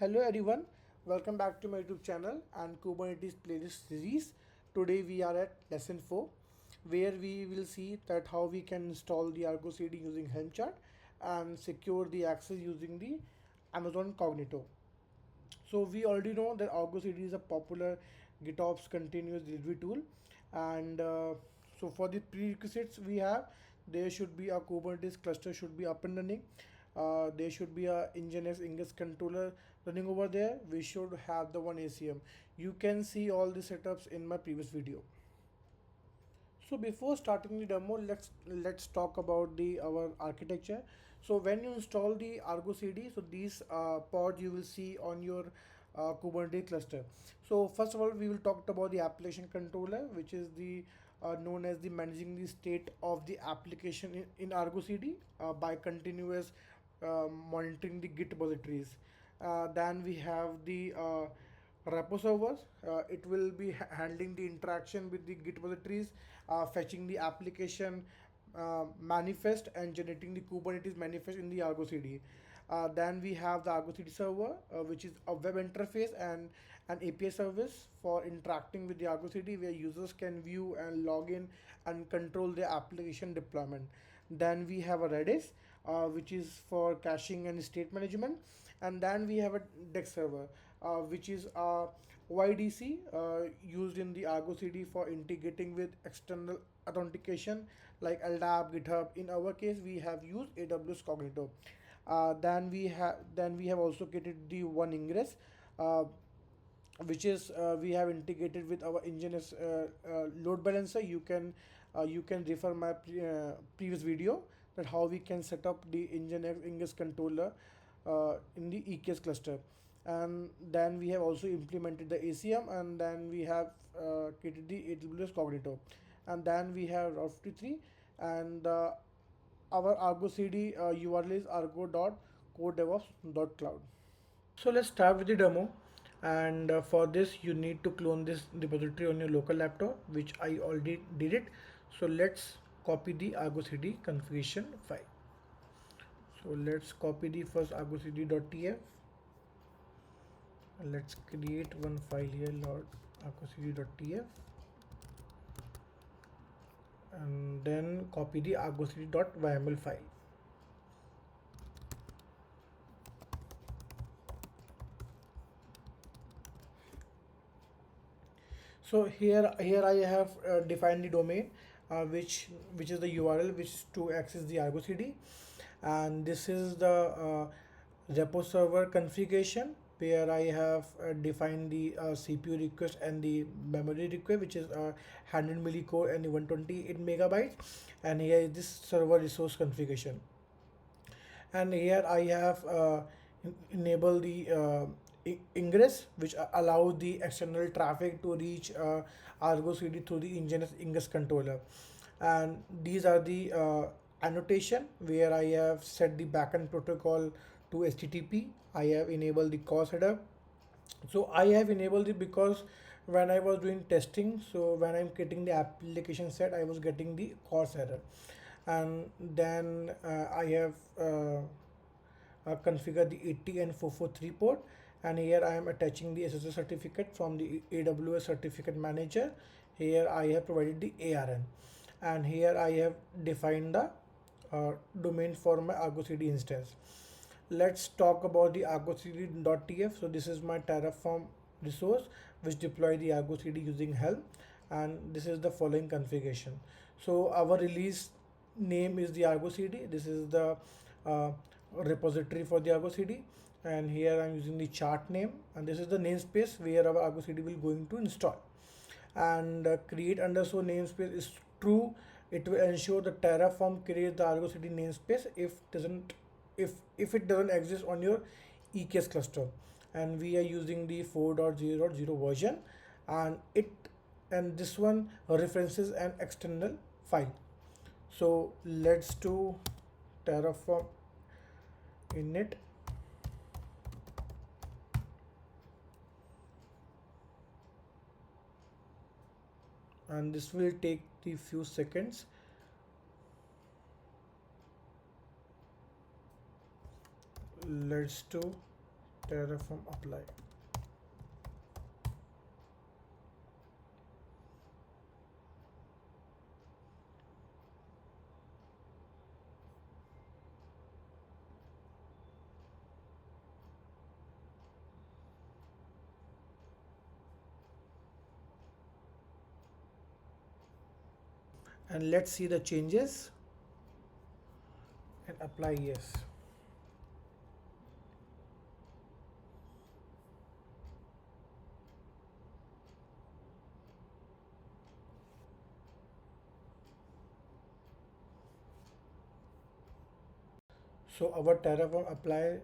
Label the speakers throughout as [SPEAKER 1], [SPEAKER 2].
[SPEAKER 1] Hello everyone, welcome back to my YouTube channel and Kubernetes playlist series. Today we are at lesson 4 where we will see that how we can install the ArgoCD using Helm chart and secure the access using the Amazon Cognito. So we already know that ArgoCD is a popular GitOps continuous delivery tool, and so for the prerequisites we have, there should be a Kubernetes cluster should be up and running. There should be a Nginx ingress controller running over there. We should have the one ACM. You can see all the setups in my previous video. So before starting the demo, let's talk about the our architecture. So when you install the Argo CD, so these pod you will see on your Kubernetes cluster. So first of all, we will talk about the application controller, which is the known as the managing the state of the application in Argo CD by continuous monitoring the Git repositories. Then we have the repo servers. It will be handling the interaction with the Git repositories, fetching the application manifest and generating the Kubernetes manifest in the Argo CD. Then we have the Argo CD server, which is a web interface and an API service for interacting with the Argo CD, where users can view and log in and control their application deployment. Then we have a Redis, which is for caching and state management. And then we have a Dex server, which is a YDC used in the Argo CD for integrating with external authentication like LDAP, GitHub. In our case, we have used AWS Cognito. Then we have also created the one ingress, uh, which is we have integrated with our Nginx load balancer. You can refer my previous video that how we can set up the Nginx ingress controller in the EKS cluster. And then we have also implemented the ACM, and then we have created the AWS Cognito, and then we have Route 53, and our Argo CD URL is argo.codedevops.cloud. So let's start with the demo, and for this you need to clone this repository on your local laptop, which I already did it. So let's copy the Argo CD configuration file. So let's copy the first argocd.tf. Let's create one file here, log argocd.tf, and then copy the argocd.yml file. So here I have defined the domain, which is the URL which is to access the Argo CD, and this is the repo server configuration where I have defined the CPU request and the memory request, which is 100 millicore and 128 megabytes, and here is this server resource configuration. And here I have enabled the ingress, which allows the external traffic to reach Argo CD through the ingress controller. And these are the annotation where I have set the backend protocol to HTTP. I have enabled the CORS header. So I have enabled it because when I was doing testing, so when I'm getting the application set, I was getting the CORS error. And then I have configured the 80 and 443 port, and here I am attaching the SSL certificate from the AWS certificate manager. Here I have provided the ARN, and here I have defined the domain for my Argo CD instance. Let's talk about the ArgoCD.tf. So this is my Terraform resource which deploy the Argo CD using Helm, and this is the following configuration. So our release name is the Argo CD. This is the repository for the Argo CD, and here I'm using the chart name, and this is the namespace where our Argo CD will going to install. And create underscore namespace is true. It will ensure the Terraform creates the Argo CD namespace if it doesn't exist on your EKS cluster. And we are using the 4.0.0 version, and this one references an external file. So let's do Terraform init, and this will take the few seconds. Let's do Terraform apply. And let's see the changes and apply yes. So our Terraform apply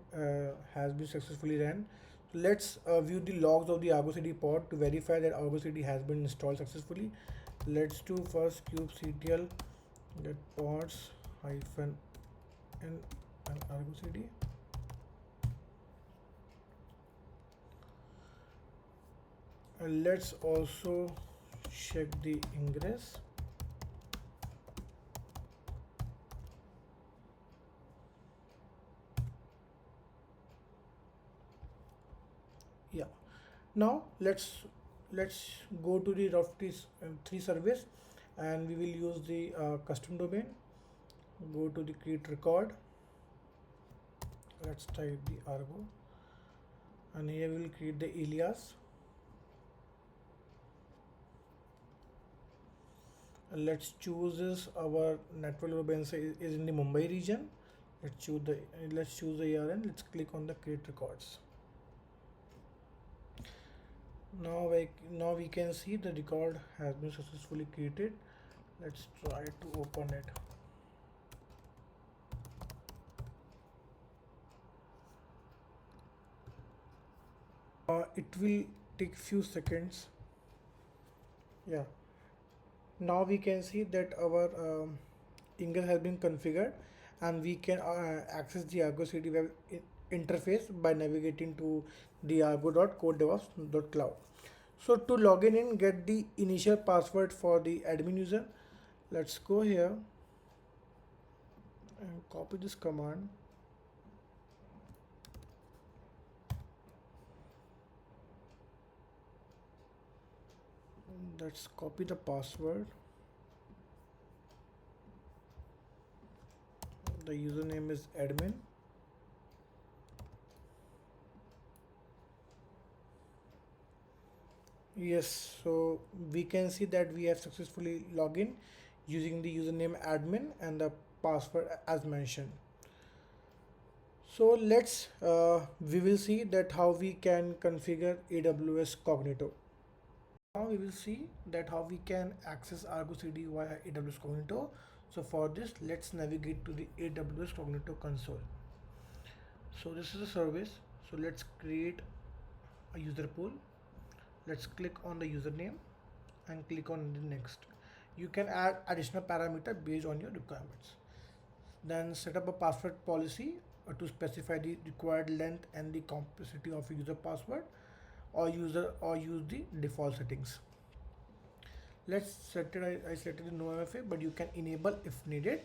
[SPEAKER 1] has been successfully ran. So let's view the logs of the ArgoCD pod to verify that ArgoCD has been installed successfully. Let's do first kubectl get pods hyphen n and ArgoCD. And let's also check the ingress. Yeah. Now let's go to the roughly 3 service, and we will use the custom domain. Go to the create record. Let's type the argo, and here we will create the alias. And let's choose this. Our network domain is in the Mumbai region. Let's choose the ARN. Let's click on the create records. Now we can see the record has been successfully created. Let's try to open it. It will take few seconds. Yeah. Now we can see that our ingress has been configured, and we can access the ArgoCD web interface by navigating to the argo.codedevops.cloud. So to log in, get the initial password for the admin user. Let's go here and copy this command. Let's copy the password. The username is admin. Yes, so we can see that we have successfully logged in using the username admin and the password as mentioned. So we will see that how we can configure AWS Cognito. Now we will see that how we can access ArgoCD via AWS Cognito. So for this, let's navigate to the AWS Cognito console. So this is a service. So let's create a user pool. Let's click on the username and click on the next. You can add additional parameter based on your requirements. Then set up a password policy to specify the required length and the complexity of a user password, or use the default settings. Let's set it. I selected the no MFA, but you can enable if needed.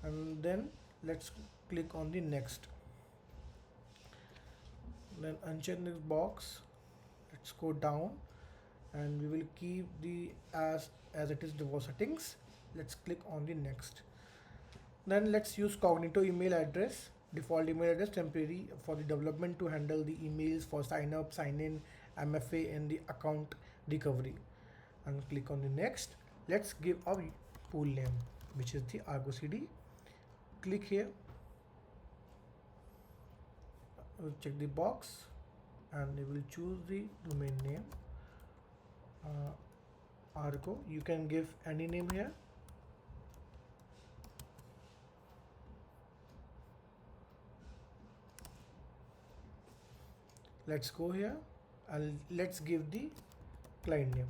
[SPEAKER 1] And then let's click on the next. Then uncheck this box. Let's go down, and we will keep the as it is default settings. Let's click on the next. Then let's use Cognito email address, default email address temporary for the development to handle the emails for sign up, sign in, MFA, and the account recovery. And click on the next. Let's give a pool name, which is the ArgoCD. Click here. We'll check the box, and we will choose the domain name Argo. You can give any name here. Let's go here and let's give the client name.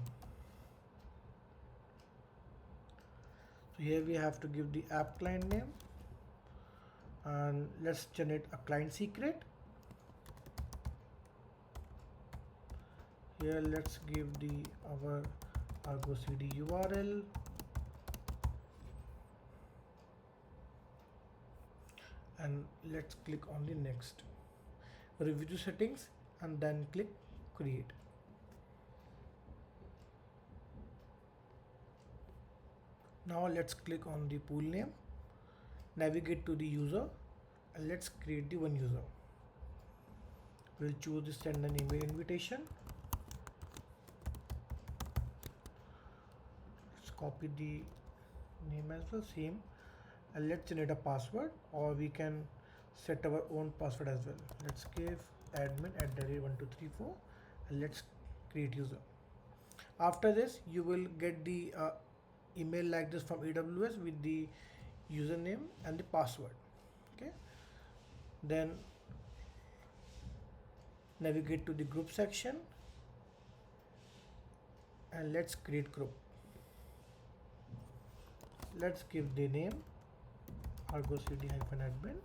[SPEAKER 1] So here we have to give the app client name, and let's generate a client secret. Here let's give our ArgoCD URL, and let's click on the next. review the settings and then click create. Now let's click on the pool name, navigate to the user, and let's create the one user. We'll choose the send an email invitation. Let's copy the name as well, same, and let's generate a password, or we can set our own password as well. Let's give admin@1234 and let's create user. After this, you will get the email like this from AWS with the username and the password. Okay, then navigate to the group section and let's create group. Let's give the name ArgoCD-admin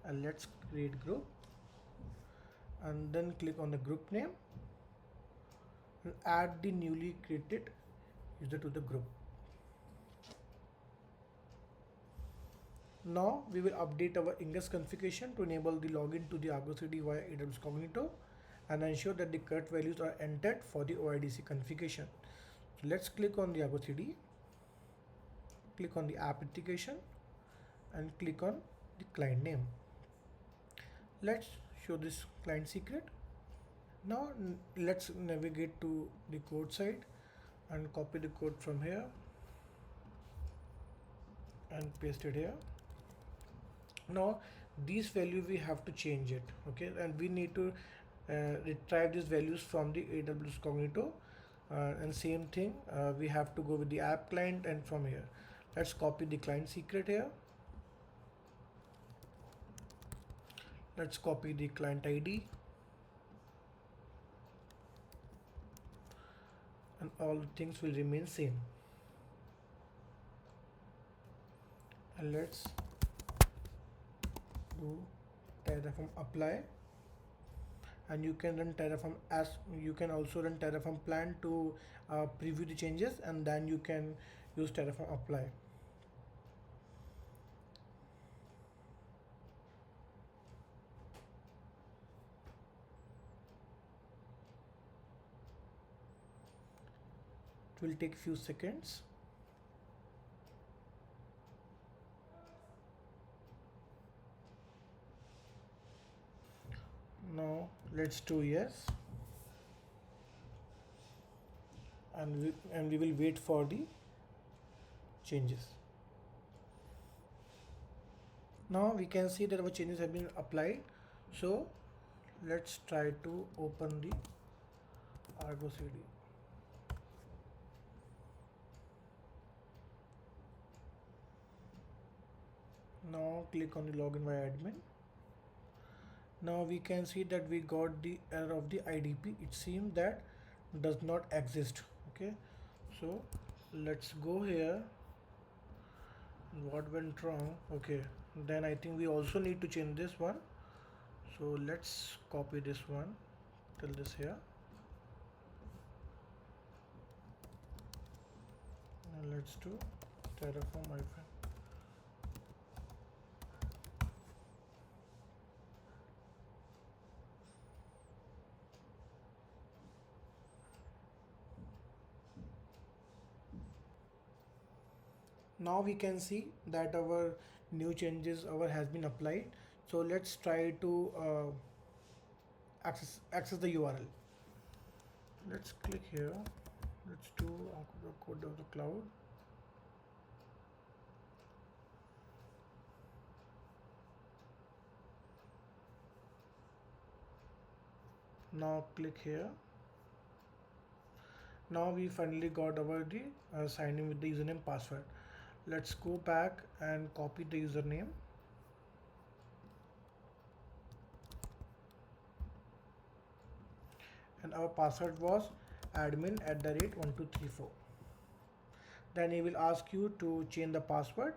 [SPEAKER 1] and let's create group, and then click on the group name and add the newly created user to the group. Now we will update our ingress configuration to enable the login to the ArgoCD via AWS Cognito and ensure that the correct values are entered for the OIDC configuration. So let's click on the ArgoCD, click on the app application and click on the client name. Let's show this client secret. Now let's navigate to the code side and copy the code from here and paste it here. Now these values we have to change it, okay, and we need to retrieve these values from the AWS Cognito, and same thing, we have to go with the app client, and from here let's copy the client secret here. Let's copy the client ID and all the things will remain same, and let's do Terraform apply, and you can run Terraform as you can also run Terraform plan to preview the changes, and then you can use Terraform apply. It will take few seconds. Now let's do yes, and we will wait for the changes. Now we can see that our changes have been applied. So let's try to open the ArgoCD. Now click on the login via admin. Now we can see that we got the error of the IDP. It seems that does not exist. Okay, so let's go here. What went wrong? Okay, then I think we also need to change this one. So let's copy this one till this here. And let's do Terraform hyphen. Now we can see that our new changes has been applied. So let's try to access the URL. Let's click here. Let's do the code of the cloud. Now click here. Now we finally got our the sign in with the username password. Let's go back and copy the username. And our password was admin@1234. Then he will ask you to change the password.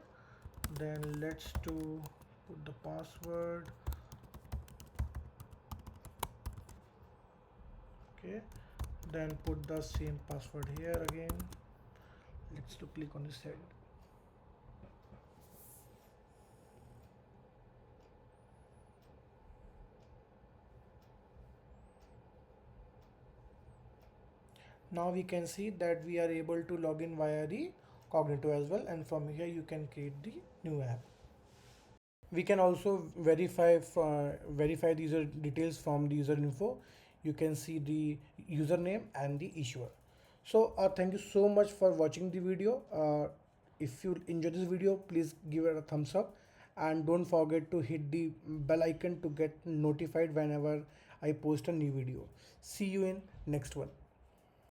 [SPEAKER 1] Then let's put the password. Okay, then put the same password here again. Let's click on the send. Now we can see that we are able to log in via the Cognito as well, and from here you can create the new app. We can also verify the user details from the user info. You can see the username and the issuer. So thank you so much for watching the video. If you enjoyed this video, please give it a thumbs up, and don't forget to hit the bell icon to get notified whenever I post a new video. See you in next one.